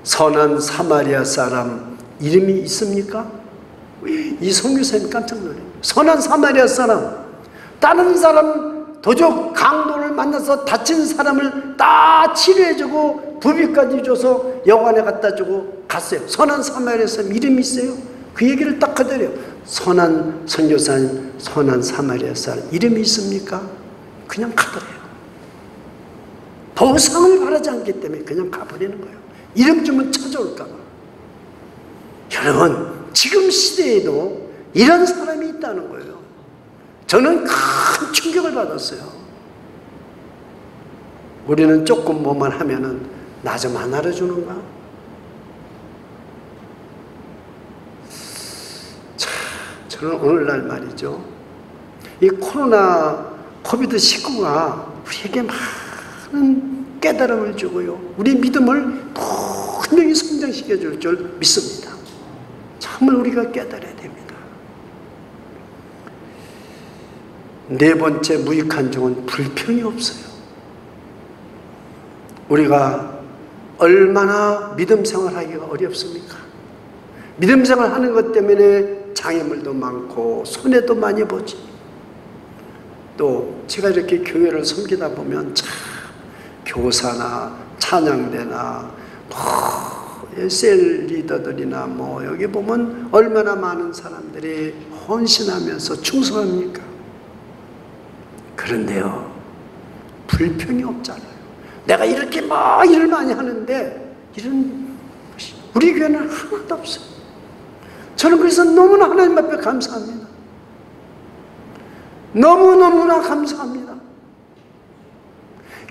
선한 사마리아 사람 이름이 있습니까? 이 선교사님 깜짝 놀래요. 선한 사마리아 사람, 다른 사람 도적 강도를 만나서 다친 사람을 다 치료해주고 부비까지 줘서 영안에 갖다 주고 갔어요. 선한 사마리아 사람 이름이 있어요? 그 얘기를 딱 하더래요. 선한 선교사님, 선한 사마리아 사람 이름이 있습니까? 그냥 가더래요. 보상을 바라지 않기 때문에 그냥 가버리는 거예요. 이름 주면 찾아올까 봐. 여러분 지금 시대에도 이런 사람이 있다는 거예요. 저는 큰 충격을 받았어요. 우리는 조금 뭐만 하면은 나 좀 안 알아주는가? 자, 저는 오늘날 말이죠, 이 코비드19가 우리에게 많은 깨달음을 주고요, 우리 믿음을 분명히 성장시켜 줄 줄 믿습니다. 정말 우리가 깨달아야 됩니다. 네 번째 무익한 종은 불평이 없어요. 우리가 얼마나 믿음 생활하기가 어렵습니까? 믿음 생활하는 것 때문에 장애물도 많고 손해도 많이 보지. 또 제가 이렇게 교회를 섬기다 보면 참 교사나 찬양대나 셀 리더들이나 여기 보면 얼마나 많은 사람들이 헌신하면서 충성합니까? 그런데요, 불평이 없잖아요. 내가 이렇게 막 일을 많이 하는데 이런 것이 우리 교회는 하나도 없어요. 저는 그래서 너무나 하나님 앞에 감사합니다. 너무너무나 감사합니다.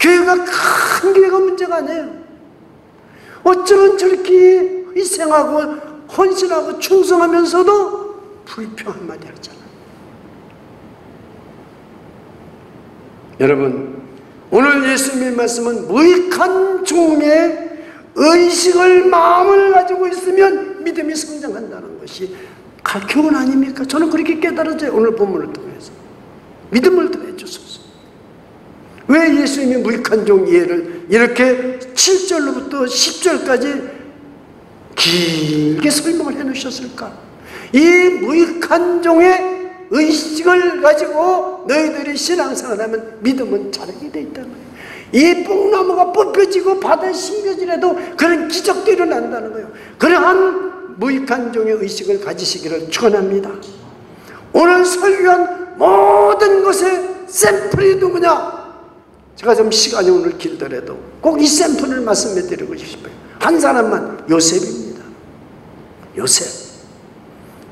교회가 큰 교회가 문제가 아니에요. 어쩌면 저렇게 희생하고 헌신하고 충성하면서도 불평 한마디 하잖아요. 여러분, 오늘 예수님의 말씀은 무익한 종의 의식을 마음을 가지고 있으면 믿음이 성장한다는 것이 교훈 아닙니까? 저는 그렇게 깨달아져요. 오늘 본문을 통해서 믿음을 더해 주소서. 왜 예수님이 무익한 종 이해를 이렇게 7절로부터 10절까지 길게 설명을 해 놓으셨을까? 이 무익한 종의 의식을 가지고 너희들이 신앙생활을 하면 믿음은 자라게 돼 있다는 거예요. 이 뽕나무가 뽑혀지고 바다에 심겨지라도 그런 기적도 일어난다는 거예요. 그러한 무익한 종의 의식을 가지시기를 축원합니다. 오늘 설교한 모든 것의 샘플이 누구냐? 제가 좀 시간이 오늘 길더라도 꼭 이 샘플을 말씀해 드리고 싶어요. 한 사람만, 요셉입니다. 요셉.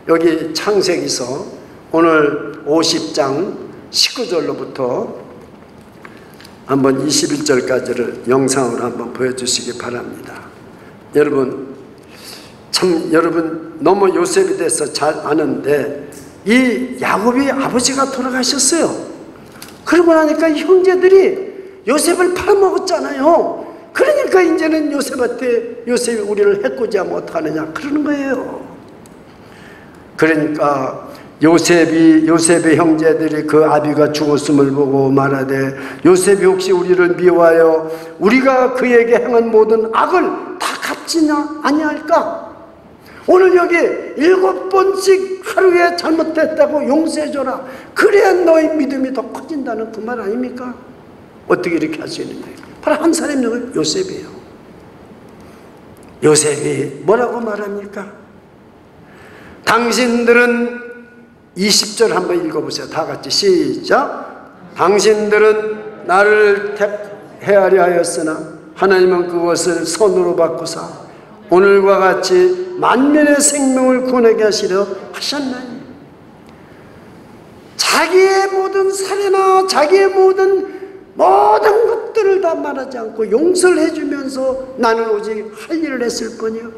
여기 창세기서 오늘 50장 19절로부터 한번 21절까지를 영상으로 한번 보여주시기 바랍니다. 여러분, 참 여러분 너무 요셉에 대해서 잘 아는데 이 야곱이 아버지가 돌아가셨어요. 그러고 나니까 형제들이 요셉을 팔아먹었잖아요. 그러니까 이제는 요셉한테 요셉이 우리를 해코지하면 어떡하느냐 그러는 거예요. 그러니까 요셉의 형제들이 그 아비가 죽었음을 보고 말하되 요셉이 혹시 우리를 미워하여 우리가 그에게 행한 모든 악을 다 갚지냐 아니할까? 오늘 여기 7번씩 하루에 잘못했다고 용서해줘라. 그래야 너의 믿음이 더 커진다는 그 말 아닙니까? 어떻게 이렇게 할 수 있는지. 바로 한 사람이 누구예요? 요셉이에요. 요셉이 뭐라고 말합니까? 당신들은 20절 한번 읽어보세요. 다 같이 시작. 당신들은 나를 헤아려 하였으나 하나님은 그것을 선으로 바꾸사 오늘과 같이 만민의 생명을 구원하게 하시려 하셨나니. 자기의 모든 사례나 자기의 모든 것들을 다 말하지 않고 용서를 해주면서 나는 오직 할 일을 했을 뿐이요.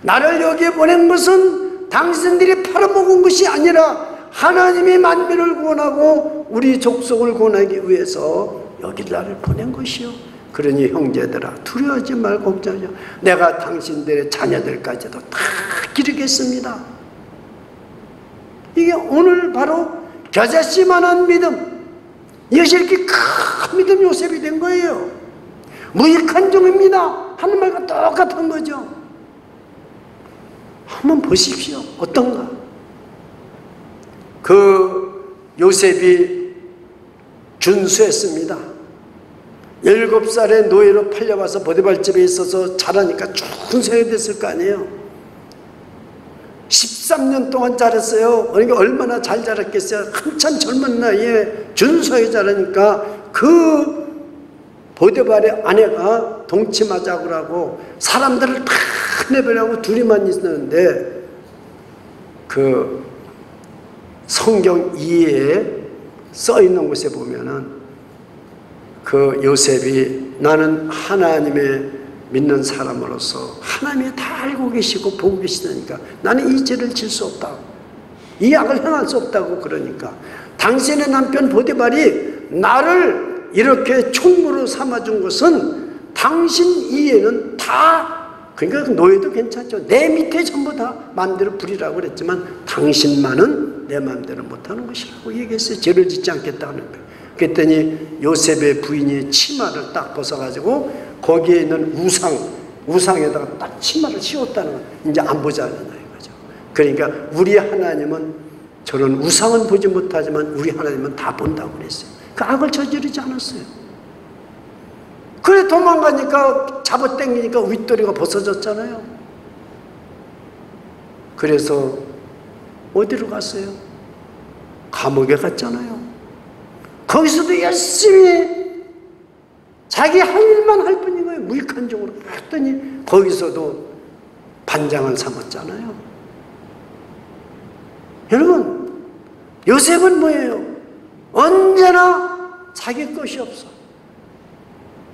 나를 여기에 보낸 것은 당신들이 팔아먹은 것이 아니라 하나님이 만민을 구원하고 우리 족속을 구원하기 위해서 여기 나를 보낸 것이요. 그러니 형제들아 두려워하지 말고 걱정하지 마. 내가 당신들의 자녀들까지도 다 기르겠습니다. 이게 오늘 바로 겨자씨만한 믿음, 이것이 이렇게 큰 믿음 요셉이 된 거예요. 무익한 종입니다. 하는 말과 똑같은 거죠. 한번 보십시오. 어떤가? 그 요셉이 준수했습니다. 7살의 노예로 팔려와서 보디발 집에 있어서 자라니까 준수해야 됐을 거 아니에요. 13년 동안 자랐어요. 그러니까 얼마나 잘 자랐겠어요. 한참 젊은 나이에 준수하게 자라니까 그 보디발의 아내가 동침하자고 하고 사람들을 다 내버리고 둘이만 있었는데 그 성경 2에 써 있는 곳에 보면은 그 요셉이 나는 하나님의 믿는 사람으로서 하나님이 다 알고 계시고 보고 계시다니까 나는 이 죄를 질 수 없다고, 이 악을 행할 수 없다고. 그러니까 당신의 남편 보디발이 나를 이렇게 총무로 삼아준 것은 당신 이해는 다, 그러니까 노예도 괜찮죠. 내 밑에 전부 다 마음대로 부리라고 그랬지만 당신만은 내 마음대로 못하는 것이라고 얘기했어요. 죄를 짓지 않겠다는 거예요. 그랬더니 요셉의 부인이 치마를 딱 벗어가지고 거기에 있는 우상에다가 딱 치마를 씌웠다는 거예요. 이제 안 보자는 거죠. 그러니까 우리 하나님은 저런 우상은 보지 못하지만 우리 하나님은 다 본다고 그랬어요. 그 악을 저지르지 않았어요. 그래 도망가니까 잡아당기니까 윗도리가 벗어졌잖아요. 그래서 어디로 갔어요? 감옥에 갔잖아요. 거기서도 열심히 자기 할 일만 할 뿐인 거예요. 무익한 종으로 했더니 거기서도 반장을 삼았잖아요. 여러분, 요셉은 뭐예요? 언제나 자기 것이 없어.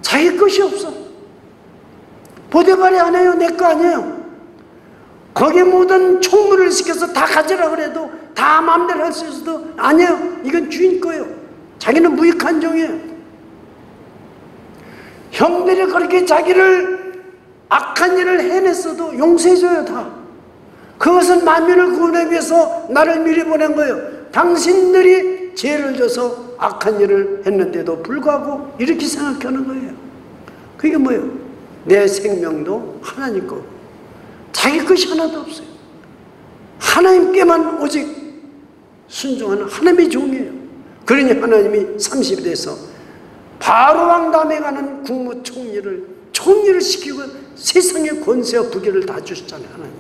자기 것이 없어. 보디발이 아니에요. 내 거 아니에요. 거기 모든 총무를 시켜서 다 가져라 그래도 다 마음대로 할 수 있어도 아니에요. 이건 주인 거예요. 자기는 무익한 종이에요. 형들이 그렇게 자기를 악한 일을 해냈어도 용서해줘요. 다. 그것은 만민을 구원하기 위해서 나를 미리 보낸 거예요. 당신들이 죄를 져서 악한 일을 했는데도 불구하고 이렇게 생각하는 거예요. 그게 뭐예요? 내 생명도 하나님 거, 자기 것이 하나도 없어요. 하나님께만 오직 순종하는 하나님의 종이에요. 그러니 하나님이 30이 돼서 바로 왕 다음에 가는 국무총리를 시키고 세상의 권세와 부귀를 다 주셨잖아요. 하나님.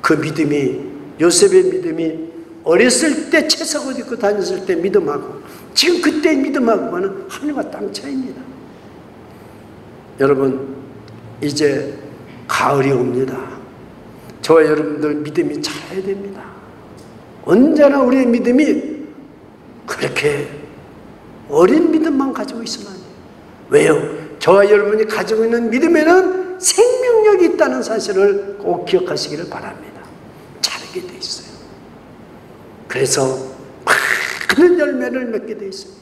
그 믿음이, 요셉의 믿음이 어렸을 때 채석옷 입고 다녔을 때 믿음하고 지금 그때의 믿음하고는 하늘과 땅 차이입니다. 여러분, 이제 가을이 옵니다. 저와 여러분들 믿음이 자라야 됩니다. 언제나 우리의 믿음이 그렇게 어린 믿음만 가지고 있으면 안 돼요. 왜요? 저와 여러분이 가지고 있는 믿음에는 생명력이 있다는 사실을 꼭 기억하시기를 바랍니다. 자라게 돼 있어요. 그래서 많은 열매를 맺게 돼 있습니다.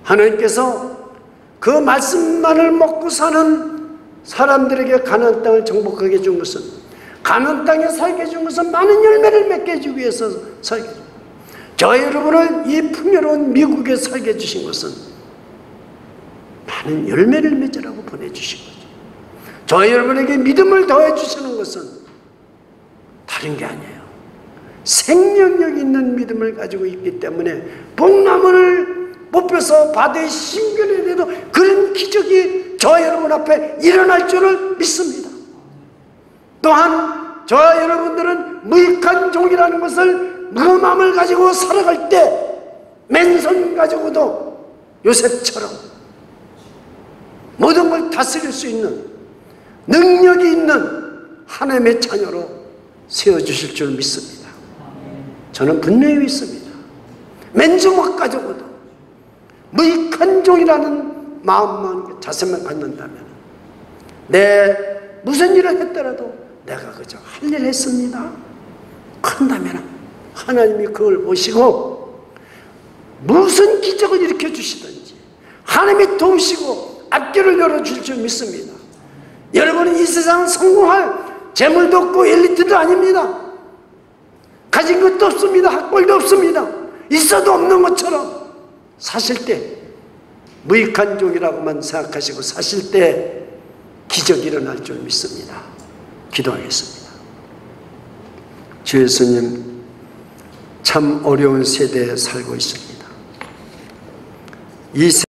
하나님께서 그 말씀만을 먹고 사는 사람들에게 가나안 땅을 정복하게 준 것은, 가나안 땅에 살게 준 것은 많은 열매를 맺게 해주기 위해서 살게 준 거예요. 저 여러분을 이 풍요로운 미국에 살게 해주신 것은 많은 열매를 맺으라고 보내주신 거죠. 저 여러분에게 믿음을 더해 주시는 것은 다른 게 아니에요. 생명력 있는 믿음을 가지고 있기 때문에 복나무를 뽑혀서 바다에 심겨내도 그런 기적이 저 여러분 앞에 일어날 줄을 믿습니다. 또한 저와 여러분들은 무익한 종이라는 것을 그 마음을 가지고 살아갈 때 맨손 가지고도 요셉처럼 모든 걸 다스릴 수 있는 능력이 있는 하나님의 자녀로 세워주실 줄 믿습니다. 저는 분명히 믿습니다. 맨손 가지고도 무익한 종이라는 마음만, 자세만 갖는다면 내 무슨 일을 했더라도 내가 그저 할 일 했습니다. 그런다면 하나님이 그걸 보시고 무슨 기적을 일으켜 주시든지 하나님이 도우시고 앞길을 열어주실 줄 믿습니다. 여러분은 이 세상은 성공할 재물도 없고 엘리트도 아닙니다. 가진 것도 없습니다. 학벌도 없습니다. 있어도 없는 것처럼 사실 때 무익한 종이라고만 생각하시고 사실 때 기적이 일어날 줄 믿습니다. 기도하겠습니다. 주 예수님, 참 어려운 세대에 살고 있습니다. 이